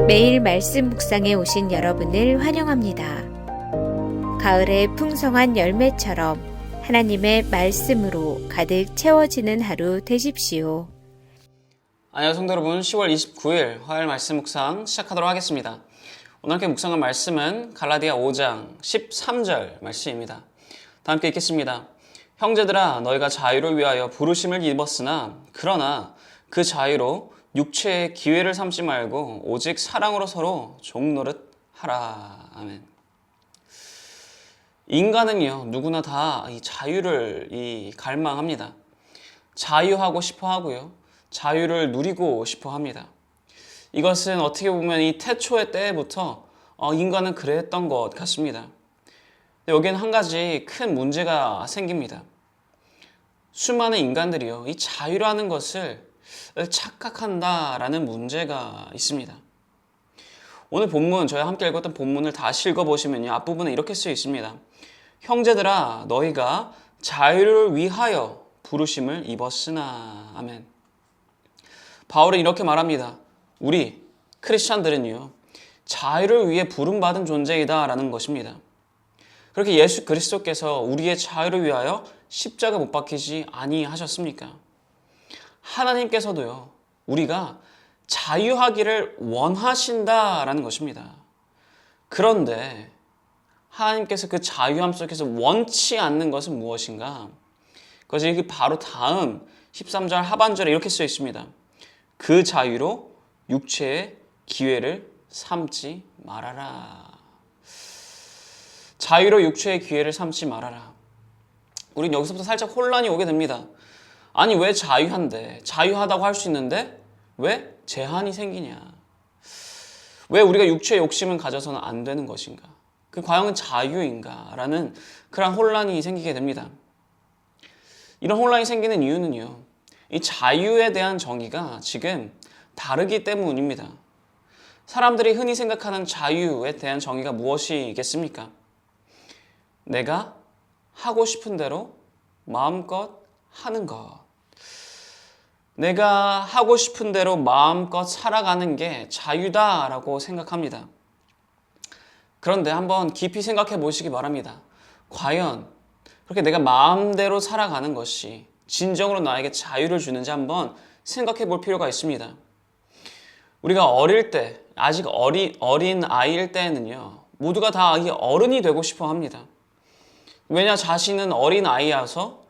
매일 말씀 묵상에 오신 여러분을 환영합니다. 가을의 풍성한 열매처럼 하나님의 말씀으로 가득 채워지는 하루 되십시오. 안녕하세요 성도 여러분, 10월 29일 화요일 말씀 묵상 시작하도록 하겠습니다. 오늘 함께 묵상할 말씀은 갈라디아 5장 13절 말씀입니다. 다 함께 읽겠습니다. 형제들아, 너희가 자유를 위하여 부르심을 입었으나 그러나 그 자유로 육체의 기회를 삼지 말고 오직 사랑으로 서로 종노릇 하라. 아멘. 인간은요, 누구나 다 이 자유를 갈망합니다. 자유하고 싶어 하고요, 자유를 누리고 싶어 합니다. 이것은 어떻게 보면 이 태초의 때부터 인간은 그랬던 것 같습니다. 여기에는 한 가지 큰 문제가 생깁니다. 수많은 인간들이요, 이 자유라는 것을 착각한다라는 문제가 있습니다. 오늘 본문, 저희 함께 읽었던 본문을 다시 읽어보시면요, 앞부분에 이렇게 쓰여 있습니다. 형제들아, 너희가 자유를 위하여 부르심을 입었으나. 아멘. 바울은 이렇게 말합니다. 우리 크리스찬들은요, 자유를 위해 부름받은 존재이다 라는 것입니다. 그렇게 예수 그리스도께서 우리의 자유를 위하여 십자가 못 박히지 아니하셨습니까? 하나님께서도요, 우리가 자유하기를 원하신다라는 것입니다. 그런데 하나님께서 그 자유함 속에서 원치 않는 것은 무엇인가? 그것이 바로 다음 13절 하반절에 이렇게 쓰여 있습니다. 그 자유로 육체의 기회를 삼지 말아라. 자유로 육체의 기회를 삼지 말아라. 우린 여기서부터 살짝 혼란이 오게 됩니다. 아니, 왜 자유한데, 자유하다고 할 수 있는데 왜 제한이 생기냐? 왜 우리가 육체의 욕심을 가져서는 안 되는 것인가? 그 과연 자유인가? 라는 그런 혼란이 생기게 됩니다. 이런 혼란이 생기는 이유는요, 이 자유에 대한 정의가 지금 다르기 때문입니다. 사람들이 흔히 생각하는 자유에 대한 정의가 무엇이겠습니까? 내가 하고 싶은 대로 마음껏 하는 것. 내가 하고 싶은 대로 마음껏 살아가는 게 자유다라고 생각합니다. 그런데 한번 깊이 생각해 보시기 바랍니다. 과연 그렇게 내가 마음대로 살아가는 것이 진정으로 나에게 자유를 주는지 한번 생각해 볼 필요가 있습니다. 우리가 어릴 때, 아직 어린 아이일 때는요, 모두가 다 어른이 되고 싶어 합니다. 왜냐, 자신은 어린 아이여서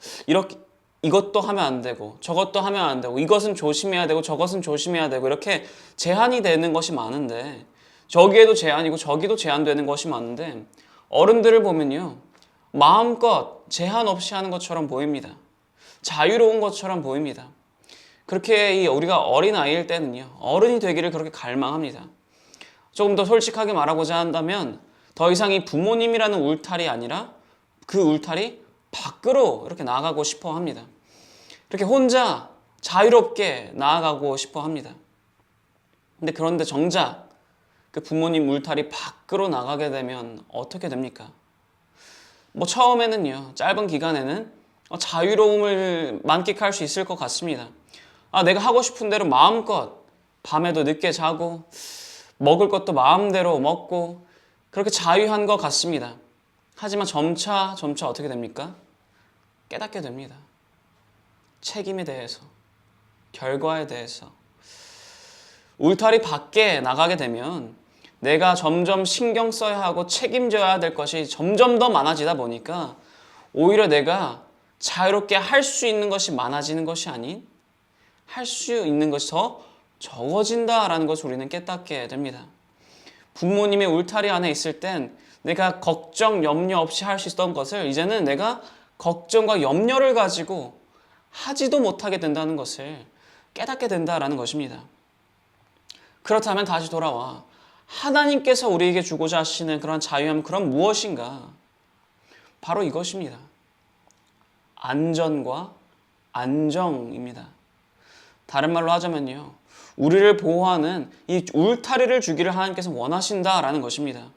이것도 하면 안 되고 저것도 하면 안 되고 이것은 조심해야 되고 저것은 조심해야 되고 이렇게 제한이 되는 것이 많은데, 저기에도 제한이고 저기도 제한되는 것이 많은데, 어른들을 보면요, 마음껏 제한 없이 하는 것처럼 보입니다. 자유로운 것처럼 보입니다. 그렇게 우리가 어린 아이일 때는요, 어른이 되기를 그렇게 갈망합니다. 조금 더 솔직하게 말하고자 한다면 더 이상 이 부모님이라는 울타리 아니라 그 울타리 밖으로 이렇게 나아가고 싶어 합니다. 이렇게 혼자 자유롭게 나아가고 싶어 합니다. 그런데 정작 그 부모님 울타리 밖으로 나가게 되면 어떻게 됩니까? 처음에는요, 짧은 기간에는 자유로움을 만끽할 수 있을 것 같습니다. 내가 하고 싶은 대로 마음껏 밤에도 늦게 자고 먹을 것도 마음대로 먹고 그렇게 자유한 것 같습니다. 하지만 점차 어떻게 됩니까? 깨닫게 됩니다. 책임에 대해서, 결과에 대해서. 울타리 밖에 나가게 되면 내가 점점 신경 써야 하고 책임져야 될 것이 점점 더 많아지다 보니까 오히려 내가 자유롭게 할 수 있는 것이 많아지는 것이 아닌 할 수 있는 것이 더 적어진다라는 것을 우리는 깨닫게 됩니다. 부모님의 울타리 안에 있을 땐 내가 걱정, 염려 없이 할 수 있었던 것을 이제는 내가 걱정과 염려를 가지고 하지도 못하게 된다는 것을 깨닫게 된다라는 것입니다. 그렇다면 다시 돌아와 하나님께서 우리에게 주고자 하시는 그런 자유함, 그런 무엇인가? 바로 이것입니다. 안전과 안정입니다. 다른 말로 하자면요, 우리를 보호하는 이 울타리를 주기를 하나님께서 원하신다라는 것입니다.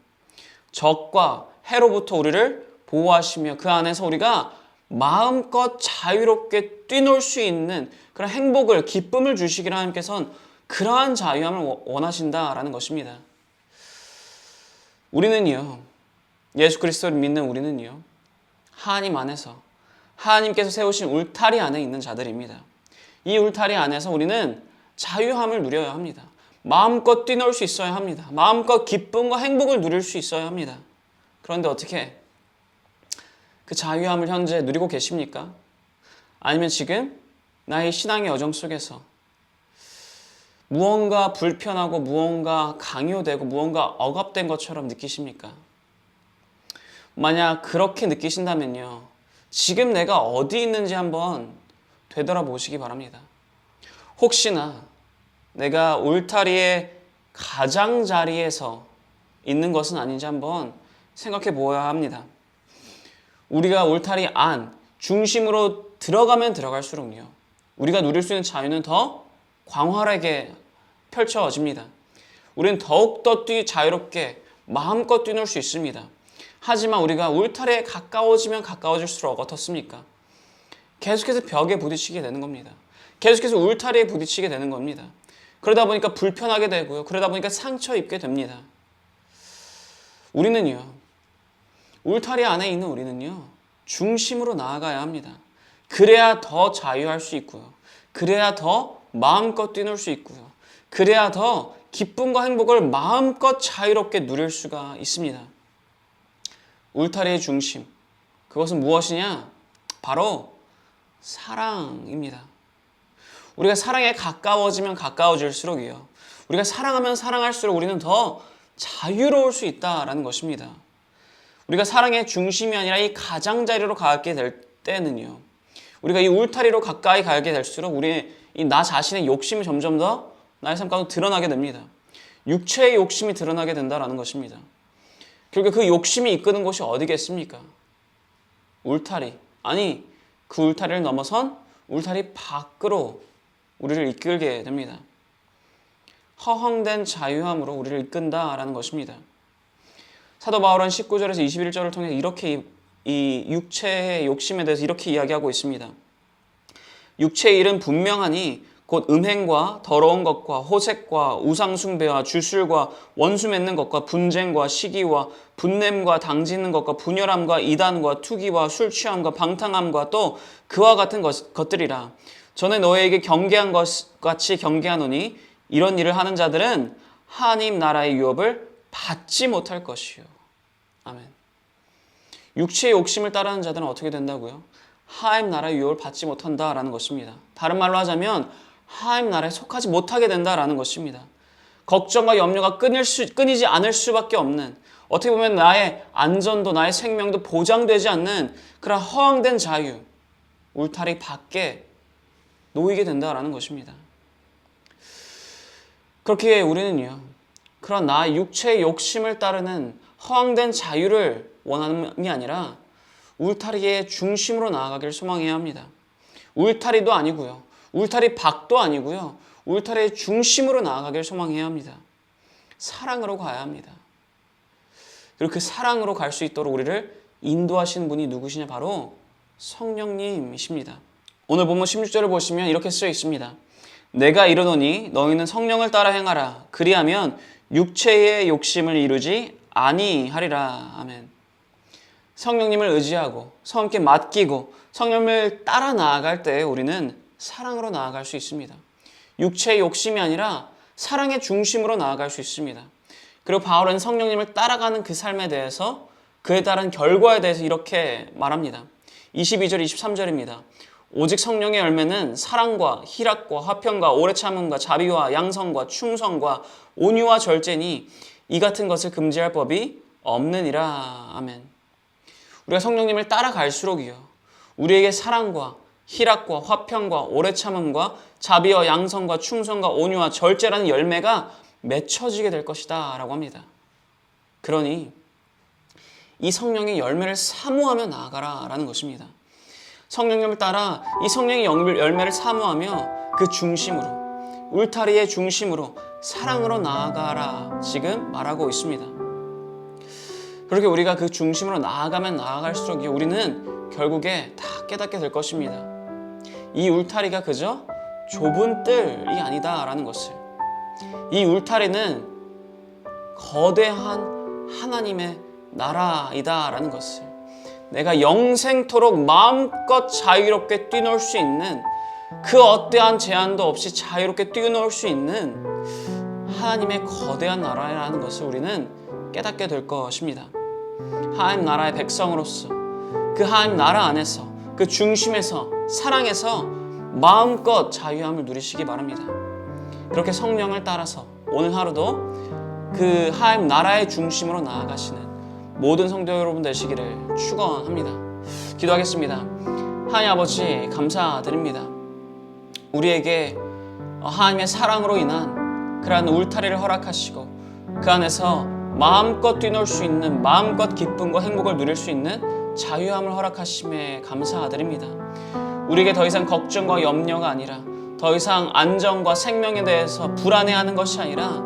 적과 해로부터 우리를 보호하시며 그 안에서 우리가 마음껏 자유롭게 뛰놀 수 있는 그런 행복을, 기쁨을 주시기를 하나님께서는 그러한 자유함을 원하신다라는 것입니다. 우리는요, 예수 그리스도를 믿는 우리는요, 하나님 안에서 하나님께서 세우신 울타리 안에 있는 자들입니다. 이 울타리 안에서 우리는 자유함을 누려야 합니다. 마음껏 뛰놀 수 있어야 합니다. 마음껏 기쁨과 행복을 누릴 수 있어야 합니다. 그런데 어떻게 그 자유함을 현재 누리고 계십니까? 아니면 지금 나의 신앙의 여정 속에서 무언가 불편하고 무언가 강요되고 무언가 억압된 것처럼 느끼십니까? 만약 그렇게 느끼신다면요, 지금 내가 어디 있는지 한번 되돌아보시기 바랍니다. 혹시나 내가 울타리의 가장자리에서 있는 것은 아닌지 한번 생각해 보아야 합니다. 우리가 울타리 안, 중심으로 들어가면 들어갈수록요, 우리가 누릴 수 있는 자유는 더 광활하게 펼쳐집니다. 우리는 더욱더 자유롭게 마음껏 뛰놀 수 있습니다. 하지만 우리가 울타리에 가까워지면 가까워질수록 어떻습니까? 계속해서 벽에 부딪히게 되는 겁니다. 계속해서 울타리에 부딪히게 되는 겁니다. 그러다 보니까 불편하게 되고요. 그러다 보니까 상처 입게 됩니다. 우리는요, 울타리 안에 있는 우리는요, 중심으로 나아가야 합니다. 그래야 더 자유할 수 있고요. 그래야 더 마음껏 뛰놀 수 있고요. 그래야 더 기쁨과 행복을 마음껏 자유롭게 누릴 수가 있습니다. 울타리의 중심, 그것은 무엇이냐? 바로 사랑입니다. 우리가 사랑에 가까워지면 가까워질수록이요, 우리가 사랑하면 사랑할수록 우리는 더 자유로울 수 있다라는 것입니다. 우리가 사랑의 중심이 아니라 이 가장자리로 가게 될 때는요, 우리가 이 울타리로 가까이 가게 될수록 우리의 이 나 자신의 욕심이 점점 더 나의 삶 가운데 드러나게 됩니다. 육체의 욕심이 드러나게 된다라는 것입니다. 결국 그 욕심이 이끄는 곳이 어디겠습니까? 울타리. 아니, 그 울타리를 넘어선 울타리 밖으로 우리를 이끌게 됩니다. 허황된 자유함으로 우리를 이끈다라는 것입니다. 사도 바울은 19절에서 21절을 통해 이렇게 이 육체의 욕심에 대해서 이렇게 이야기하고 있습니다. 육체의 일은 분명하니 곧 음행과 더러운 것과 호색과 우상숭배와 주술과 원수 맺는 것과 분쟁과 시기와 분냄과 당지는 것과 분열함과 이단과 투기와 술취함과 방탕함과 또 그와 같은 것들이라. 전에 너희에게 경계한 것 같이 경계하노니 이런 일을 하는 자들은 하나님 나라의 유업을 받지 못할 것이요. 아멘. 육체의 욕심을 따르는 자들은 어떻게 된다고요? 하나님 나라의 유업을 받지 못한다라는 것입니다. 다른 말로 하자면 하나님 나라에 속하지 못하게 된다라는 것입니다. 걱정과 염려가 끊이지 않을 수밖에 없는, 어떻게 보면 나의 안전도 나의 생명도 보장되지 않는 그런 허황된 자유, 울타리 밖에 놓이게 된다라는 것입니다. 그렇게 우리는요, 그런 나의 육체의 욕심을 따르는 허황된 자유를 원하는 게 아니라 울타리의 중심으로 나아가길 소망해야 합니다. 울타리도 아니고요, 울타리 밖도 아니고요, 울타리의 중심으로 나아가길 소망해야 합니다. 사랑으로 가야 합니다. 그리고 그 사랑으로 갈 수 있도록 우리를 인도하시는 분이 누구시냐? 바로 성령님이십니다. 오늘 본문 16절을 보시면 이렇게 쓰여 있습니다. 내가 이르노니 너희는 성령을 따라 행하라. 그리하면 육체의 욕심을 이루지 아니하리라. 아멘. 성령님을 의지하고 성령께 맡기고 성령을 따라 나아갈 때 우리는 사랑으로 나아갈 수 있습니다. 육체의 욕심이 아니라 사랑의 중심으로 나아갈 수 있습니다. 그리고 바울은 성령님을 따라가는 그 삶에 대해서, 그에 따른 결과에 대해서 이렇게 말합니다. 22절, 23절입니다. 오직 성령의 열매는 사랑과 희락과 화평과 오래 참음과 자비와 양성과 충성과 온유와 절제니 이 같은 것을 금지할 법이 없느니라. 아멘. 우리가 성령님을 따라갈수록이요, 우리에게 사랑과 희락과 화평과 오래 참음과 자비와 양성과 충성과 온유와 절제라는 열매가 맺혀지게 될 것이다 라고 합니다. 그러니 이 성령의 열매를 사모하며 나아가라 라는 것입니다. 성령님을 따라 이 성령의 열매를 사모하며 그 중심으로, 울타리의 중심으로 사랑으로 나아가라 지금 말하고 있습니다. 그렇게 우리가 그 중심으로 나아가면 나아갈수록 우리는 결국에 다 깨닫게 될 것입니다. 이 울타리가 그저 좁은 뜰이 아니다라는 것을. 이 울타리는 거대한 하나님의 나라이다라는 것을, 내가 영생토록 마음껏 자유롭게 뛰놀 수 있는, 그 어떠한 제한도 없이 자유롭게 뛰놀 수 있는 하나님의 거대한 나라라는 것을 우리는 깨닫게 될 것입니다. 하나님 나라의 백성으로서 그 하나님 나라 안에서, 그 중심에서, 사랑에서 마음껏 자유함을 누리시기 바랍니다. 그렇게 성령을 따라서 오늘 하루도 그 하나님 나라의 중심으로 나아가시는 모든 성도 여러분 되시기를 축원합니다. 기도하겠습니다. 하나님 아버지, 감사드립니다. 우리에게 하나님의 사랑으로 인한 그러한 울타리를 허락하시고 그 안에서 마음껏 뛰놀 수 있는, 마음껏 기쁨과 행복을 누릴 수 있는 자유함을 허락하심에 감사드립니다. 우리에게 더 이상 걱정과 염려가 아니라, 더 이상 안전과 생명에 대해서 불안해하는 것이 아니라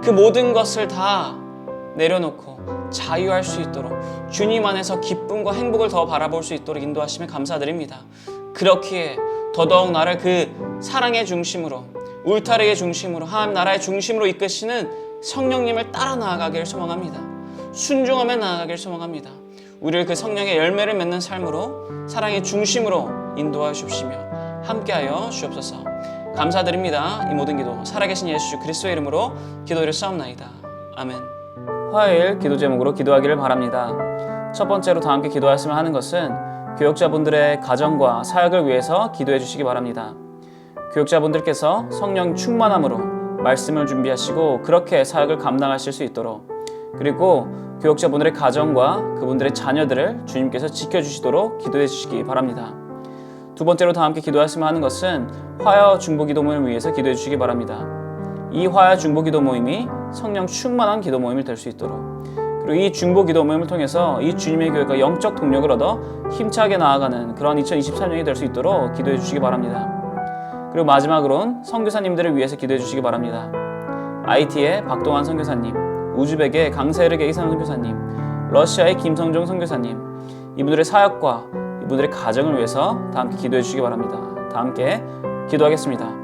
그 모든 것을 다 내려놓고 자유할 수 있도록, 주님 안에서 기쁨과 행복을 더 바라볼 수 있도록 인도하심에 감사드립니다. 그렇기에 더더욱 나를 그 사랑의 중심으로, 울타리의 중심으로, 하나님 나라의 중심으로 이끄시는 성령님을 따라 나아가기를 소망합니다. 순종하며 나아가기를 소망합니다. 우리를 그 성령의 열매를 맺는 삶으로, 사랑의 중심으로 인도하여 주시며 함께하여 주옵소서. 감사드립니다. 이 모든 기도 살아계신 예수 그리스도의 이름으로 기도를 싸움나이다. 아멘. 화요일 기도 제목으로 기도하기를 바랍니다. 첫 번째로 다 함께 기도하였으면 하는 것은 교역자분들의 가정과 사역을 위해서 기도해 주시기 바랍니다. 교역자분들께서 성령 충만함으로 말씀을 준비하시고 그렇게 사역을 감당하실 수 있도록, 그리고 교역자분들의 가정과 그분들의 자녀들을 주님께서 지켜주시도록 기도해 주시기 바랍니다. 두 번째로 다 함께 기도하였으면 하는 것은 화요 중보기도 모임을 위해서 기도해 주시기 바랍니다. 이 화요 중보기도 모임이 성령 충만한 기도 모임이 될 수 있도록, 그리고 이 중보기도 모임을 통해서 이 주님의 교회가 영적 동력을 얻어 힘차게 나아가는 그런 2023년이 될 수 있도록 기도해 주시기 바랍니다. 그리고 마지막으로는 선교사님들을 위해서 기도해 주시기 바랍니다. IT의 박동환 선교사님, 우즈벡의 강세르게 이상 선교사님, 러시아의 김성종 선교사님, 이분들의 사역과 이분들의 가정을 위해서 다 함께 기도해 주시기 바랍니다. 다 함께 기도하겠습니다.